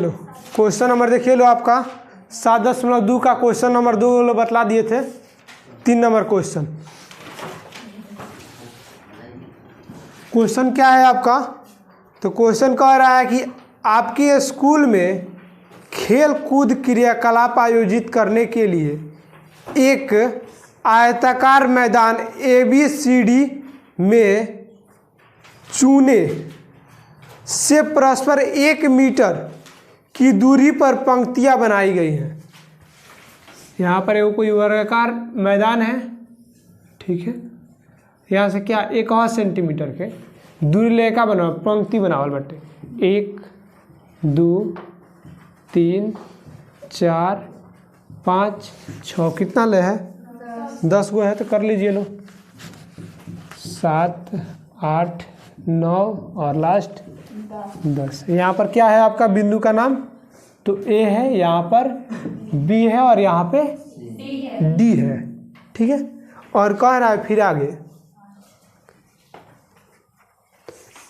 लो question number देखिए लो आपका 7.2 का क्वेश्चन नंबर 2 बतला दिए थे। 3 नंबर क्वेश्चन क्या है आपका? तो क्वेश्चन कह रहा है कि आपके स्कूल में खेल कूद क्रियाकलाप आयोजित करने के लिए एक आयताकार मैदान ABCD में चूने से परस्पर 1 मीटर की दूरी पर पंक्तियां बनाई गई हैं। यहाँ पर एक कोई वर्गाकार मैदान है, ठीक है। यहाँ से क्या 1 सेंटीमीटर के दूरी लेका बना पंक्ति बनावल बाटे 1 2 3 4 5 6 कितना ले है 10 गो है तो कर लीजिए लो 7 8 9 और लास्ट 10। यहाँ पर क्या है आपका बिंदु का नाम? तो A है, यहाँ पर B है और यहाँ पे D है, ठीक है। और कह रहा है फिर आगे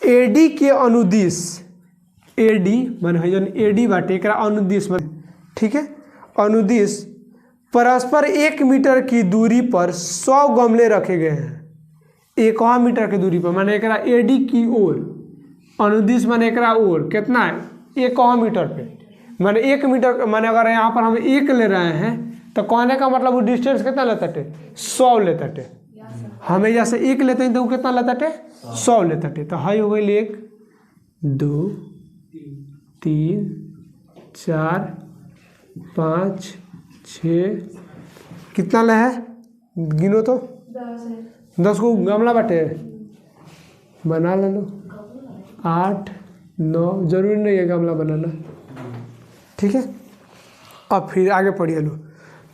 AD के अनुदिश AD माने जन AD बाटे एकरा अनुदिश माने, ठीक है। अनुदिश परस्पर 1 मीटर की दूरी पर 100 गमले रखे गए हैं। 1 मीटर की दूरी पर माने एकरा AD की ओर, अनुदिश माने एकरा ओर कितना है 1 मीटर पे, माने 1 मीटर माने अगर यहाँ पर हम 1 ले रहे हैं तो कहने का मतलब वो डिस्टेंस कितना लेता टे 100 लेता टे। हमें जैसे 1 लेते हैं तो वो कितना लेता टे 100 लेता टे। तो हाई हो गई 1 2 3 4 5 6 कितना ले है गिनो तो 10 को गमला बाटे बना ले लो 8 9 जरूरी नहीं है गमला बनाना, ठीक है। अब फिर आगे पढ़िए लो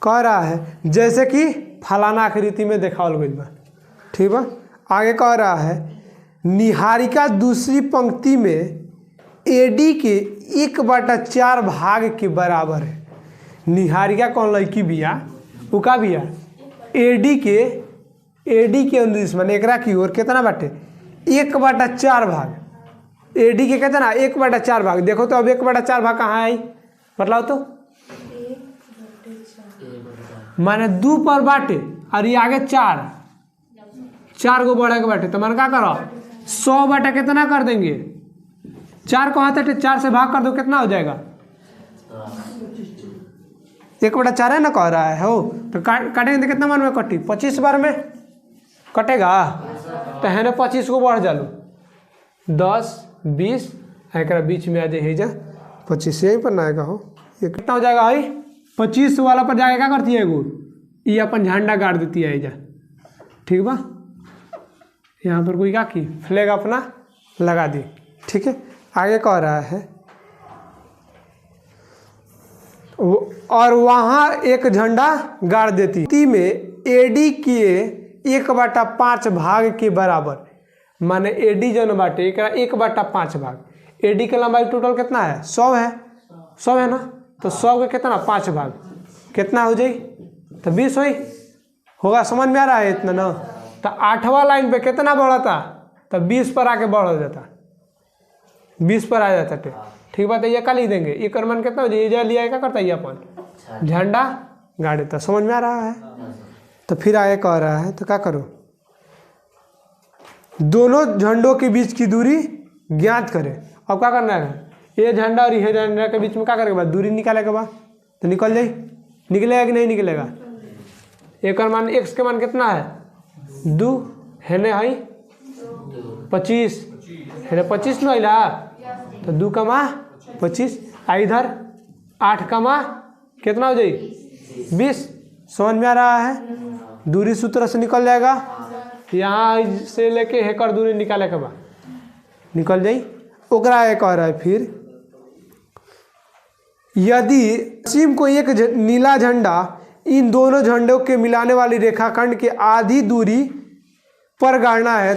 कह रहा है जैसे कि फलाना आकृति में देखावल गई बा, ठीक बा। आगे कह रहा है निहारिका दूसरी पंक्ति में AD के 1/4 भाग के बराबर है। निहारिका कौन लड़की बिया वो का बिया AD के अनुदिश माने एकरा की ओर कितना बाटे 1/4 भाग। AD के कितना 1/4 भाग। देखो तो अब 1/4 भाग कहाँ आई बताओ तो माने 2 पर बाटे और ये आगे 4 को बढ़े के बाटे तो मन क्या करो 100 बाटा कितना कर देंगे 4 को हाथ 4 से भाग कर दो कितना हो जाएगा 1/4 है ना कह रहा है हो तो काटेंगे तो कितना बार में कटी 25 बार में कटेगा तो है ना 25 को बढ़ जालो 10 20 एक बीच में आ जाए जा 25 यहीं पर ना आएगा हो ये कितना हो जाएगा भाई 25 वाला पर जाके क्या करती है एगो ये अपन झंडा गाड़ देती है जा, ठीक बा। यहाँ पर कोई क्या की फ्लैग अपना लगा दी, ठीक है। आगे कह रहा है और वहाँ एक झंडा गाड़ देती ती में AD के 1/5 भाग के बराबर माने AD जन बाटे 1/5 भाग। AD के लंबाई टोटल कितना है 100 है ना तो 100 के कितना 5 भाग कितना हो जाए तो 20 होगा। समझ में आ रहा है इतना ना। तो 8वां लाइन पे कितना बढ़ा था तो 20 पर आके बढ़ जाता 20 पर आ जाता टे, ठीक बात है। ये का लिख देंगे ये कर्मन कितना हो जाए ये लिया क्या करता है अपन झंडा गाड़े तो समझ में आ रहा है। तो फिर आगे कह रहा है तो क्या करो दोनों झंडों के बीच की दूरी ज्ञात करें। अब क्या करना है ये झंडा और ये झंडा के बीच में क्या करेगा दूरी निकाले के बाद तो निकल जाए निकलेगा कि नहीं निकलेगा। एक मान x के मान कितना है 2 है ना है 25 है ना 25 ना इला तो 2 का माँ 25 इधर 8 का माँ कितना हो जाए 20। समझ में आ रहा है दूरी सूत्र से निकल जाएगा। यहाँ से लेके हेकर दूरी निकाले के बाद निकल जाई। ओकरा एक कह रहा है फिर यदि सीम को एक नीला झंडा इन दोनों झंडों के मिलाने वाली रेखाखंड के आधी दूरी पर गाड़ना है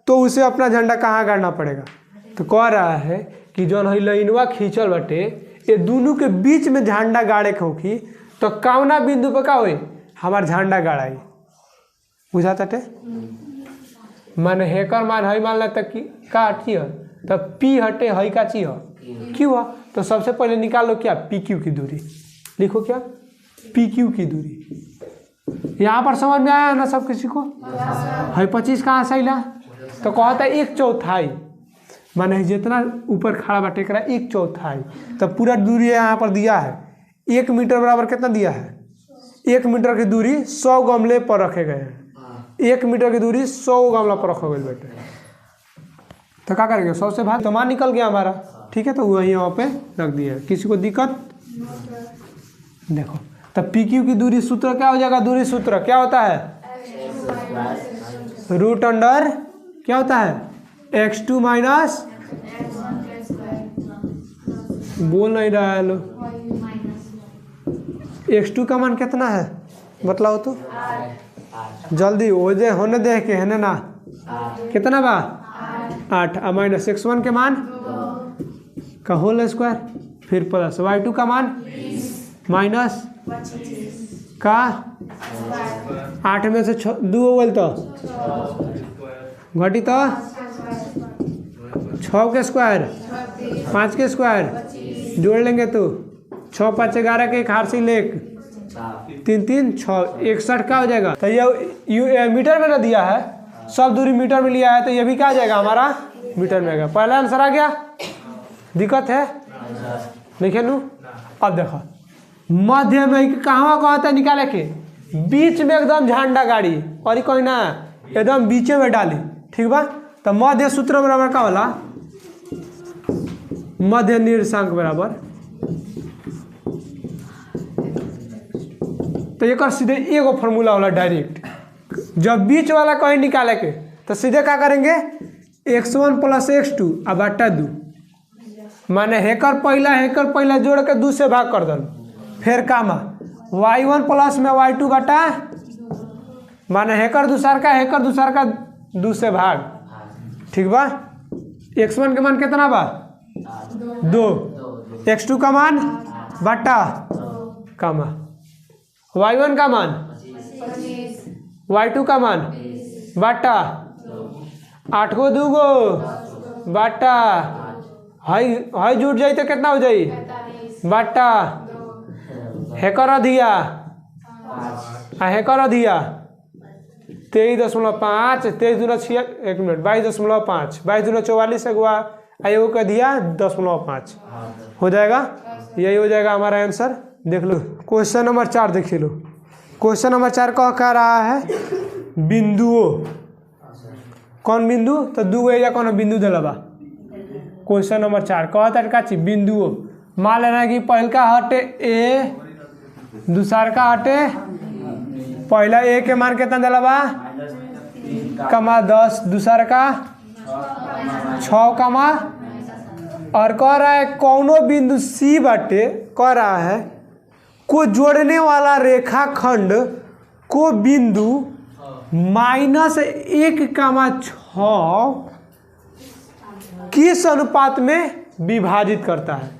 तो उसे अपना झंडा कहाँ गाड़ना पड़ेगा। तो कह रहा है कि जौन है लाइनवा खींचल बटे ये दोनों के बीच में झंडा गाड़े के होखी तो कौना बिंदु पर का होई हमार झंडा गाड़ाई बुझाता टे मान हेकर मान है मान ला तक का हटी है तब P हटे है का ची है क्यों है तो सबसे पहले निकाल लो क्या, पी क्यू की दूरी। लिखो क्या, पी क्यू की दूरी। यहाँ पर समझ में आया ना सब किसी को? है 25 कहाँ से अला? तो कहता है 1/4, माने जितना ऊपर खड़ा बाटे करा 1/4। तो पूरा दूरी यहाँ पर दिया है 1 मीटर बराबर कितना दिया है, 1 मीटर की दूरी 100 गमले पर रखे गए हैं। 1 मीटर की दूरी 100 गमला पर रखा गए बेटे। तो क्या करेंगे, 100 से भाग, तो मान निकल गया हमारा। ठीक है, तो वही यहाँ पे रख दिया है। किसी को दिक्कत? देखो तो पी क्यू की दूरी सूत्र क्या हो जाएगा, दूरी सूत्र क्या होता है, रूट अंडर क्या होता है, x2 माइनस, बोल नहीं रहा है लो, x2 का मान कितना है बतलाओ तो, जल्दी हो जाए, होने दे के है ना, कितना बा 8, और माइनस x1 के मान का होल स्क्वायर, फिर प्लस y2 का मान माइनस का 8 में से 2 बोल तो घटी तो 6 के स्क्वायर 5 के स्क्वायर जोड़ लेंगे तो 6 5 11 के 1 हार से लेक 3 3 6 61 का हो जाएगा। तो ये मीटर में ना दिया है, सब दूरी मीटर में लिया है, तो ये भी क्या आ जाएगा हमारा मीटर में आएगा। पहला आंसर आ गया, दिक्कत है लिखे नू। अब देखो मध्य में कहाँ कहता है निकाले के, बीच में एकदम झंडा गाड़ी और कोई ना एकदम बीचे में डाली, ठीक बा। तो मध्य सूत्र बराबर का होला, मध्य निर्देशांक बराबर, तो एक सीधे एगो फॉर्मूला होला डायरेक्ट, जब बीच वाला कहीं निकाले के तो सीधे क्या करेंगे, x1 प्लस x2 अब बटा 2, माने हेकर पहला जोड़ के 2 से भाग कर दल, फिर कामा y1 प्लस में y2 बटा, माने हेकर दूसर का 2 से भाग, ठीक बा। x1 के मान कितना बा 2, x2 का मान बटा कामा y1 का मान 25, y2 का मान बटा 8 को 2 गो बटा, हाई जुट जाई तो कितना हो जाई बटा, हेकर अधिया हेकर अधिया 23.5, 23 दूना 6, 1 मिनट 22.5, 22 दूना 44 अगुआ आयोग का दिया 10.5 हो जाएगा। यही हो जाएगा हमारा आंसर। देख लो क्वेश्चन नंबर 4 देख लो। क्वेश्चन नंबर 4 कह रहा है बिंदुओं, कौन बिंदु, तो 2 या कौन बिंदु दिलबा। क्वेश्चन नंबर 4 कहता है का चीज बिंदुओं, मान लेना कि पहल का हटे ए, दूसर का हटे, पहला ए के मान कितना दिलबा कमा 10, दूसर का 6 कमा, और कह रहा है कौनो बिंदु सी बाटे, कह रहा है को जोड़ने वाला रेखाखंड को बिंदु -1,6 किस अनुपात में विभाजित करता है।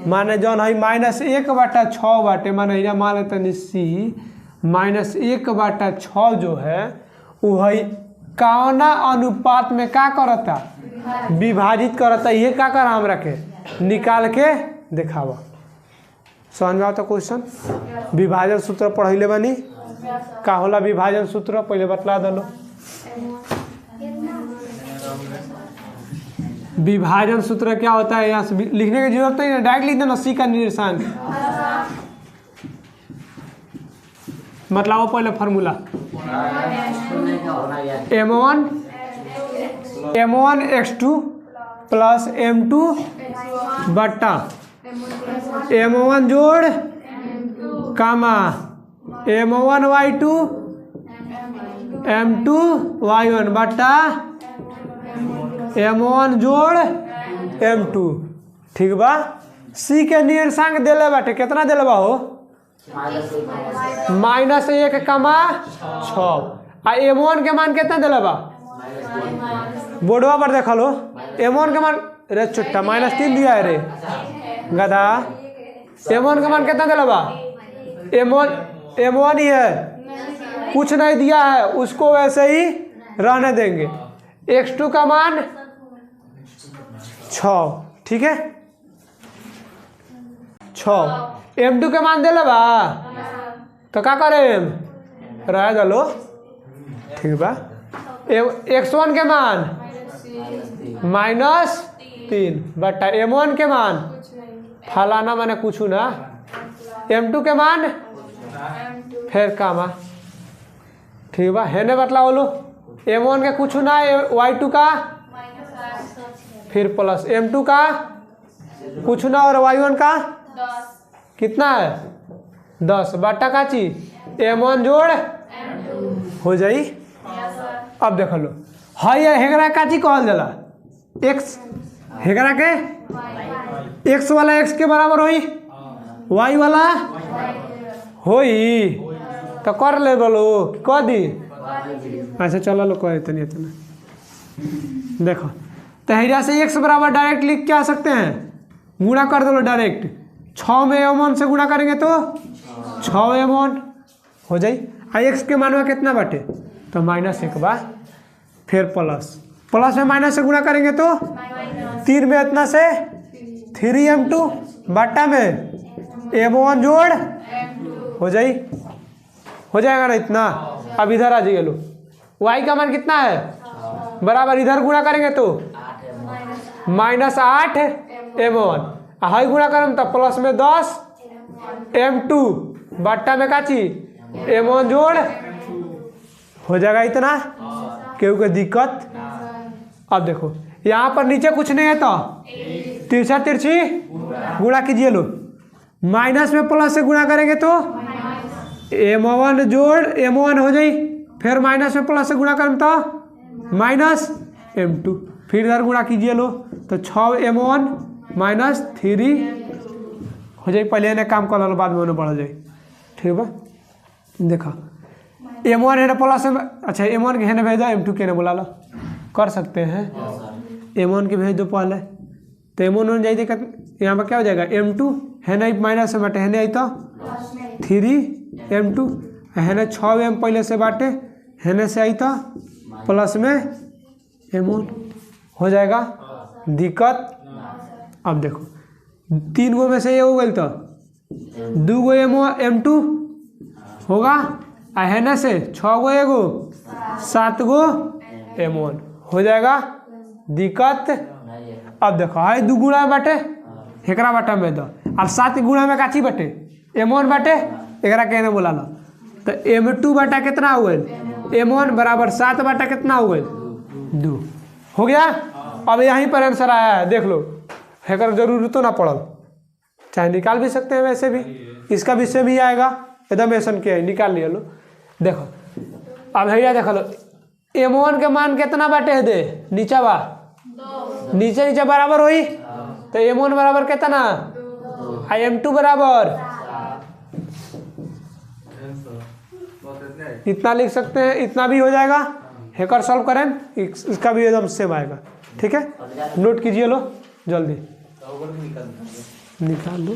माने जौन है -1/6 बाटे, माने मान लेते हैं सी -1/6 जो है वो है कौना अनुपात में क्या करता, विभाजित करता। ये क्या कर हम रखे निकाल के दिखावा, समझ में आता क्वेश्चन। विभाजन सूत्र पढ़ले बानी, का होला विभाजन सूत्र पहले बतला दलो। विभाजन सूत्र क्या होता है, यहाँ से लिखने की जरूरत नहीं है, डायरेक्ट लिख देना, सी का निर्देशांक मतलब वो पहले formula m1 x2 plus m2 बट्टा m1 जोड़ कामा m1 y2 m2 y1 बट्टा m1 जोड़ m2, ठीक बा। सी के निर्देशांक दिले बाटे, कितना दिले बा हो -1,6, आ m1 के मान कितना दिले बा बोर्डवा पर देख लो, m1 के मान रे चुट्टा -3 दिया है रे गधा, m1 का मान कितना दिला बा, m1 ही है, कुछ नहीं दिया है, उसको वैसे ही रहने देंगे। x2 का मान 6, ठीक है। 6 M2 के मान देले बा तो का करेम रह दलो ठीक बा। x1 के मान -3 बटा M1 के मान फलाना माने कुछ ना M2 के मान फिर कामा ठीक बा। है ने बतला बोलो M1 के कुछ ना y2 का फिर प्लस M2 का कुछ ना और y1 का 10 कितना है 10 बटा का चीज M1 जोड़ हो जाई। अब देख लो हाई हेगरा का चीज कहल जाला x हेगरा के x वाला x के बराबर होई y वाला होई तो कर ले बोलो कह दी। अच्छा चलो लो कह इतनी इतना देखो तहिरा से x बराबर डायरेक्ट लिख के आ सकते हैं गुणा कर दो डायरेक्ट 6 में M1 से गुणा करेंगे तो 6 M1 हो जाई। x के मान में कितना बाटे तो -1 बा फिर प्लस में माइनस से गुणा करेंगे तो 3 में इतना से 3M2 बटा में M1 जोड़ हो जाई हो जाएगा ना इतना। अब इधर आ जाइए लो y का मान कितना है बराबर इधर गुणा करेंगे तो -8 M1 हाई गुणा करें तो प्लस में 10 M2 बट्टा में काची M1 जोड़ हो जाएगा इतना। क्यों कोई दिक्कत। अब देखो यहाँ पर नीचे कुछ नहीं है तो तिरछा तिरछी गुणा कीजिए लो माइनस में प्लस से गुणा करेंगे तो M1 जोड़ M1 हो जाई फिर माइनस में प्लस से गुणा करें तो -M2 फिर इधर गुणा कीजिए लो तो 6 M1 -3 हो जाए। पहले ने काम कर लो बाद में बढ़ जाए ठीक बा। देखा M1 है ना प्लस में अच्छा M1 के है ना भेजा M2 के ना बुला लो कर सकते हैं M1 के भेज दो पहले तो M1 हो जाए यहाँ पर क्या हो जाएगा M2 है ना माइनस से बाटे है ना आई तो 3M2 है ना 6M पहले से बाटे है ना से आई तो प्लस में M1 हो जाएगा दिक्कत। अब देखो 3 गो में से ये हो गई तो 2 गो M2 होगा है ना से 6 गो एगो 7 गो M1 हो जाएगा दिक्कत। अब देखो हाई 2 गुणा में बाटे एकरा बाटा में दो और 7 गुणा में काची बाटे M1 बाटे एकरा कहने बोला लो तो M2 बाटा कितना हो गए M1 बराबर 7 बाटा कितना हो गए 2 हो गया। अब यहीं पर आंसर आया है देख लो हैकर जरूरत तो ना पड़ल चाहे निकाल भी सकते हैं वैसे भी इसका विषय भी आएगा एकदम ऐसा क्या है निकाल लिया लो। देखो अब भैया देख लो M1 के मान कितना बाटे है दे नीचा बा नीचे नीचे बराबर हुई तो M1 बराबर कितना M2 बराबर इतना लिख सकते हैं इतना भी हो जाएगा। हैकर सॉल्व करें इसका भी एकदम सेम आएगा ठीक है। नोट कीजिए लो जल्दी निकाल लो।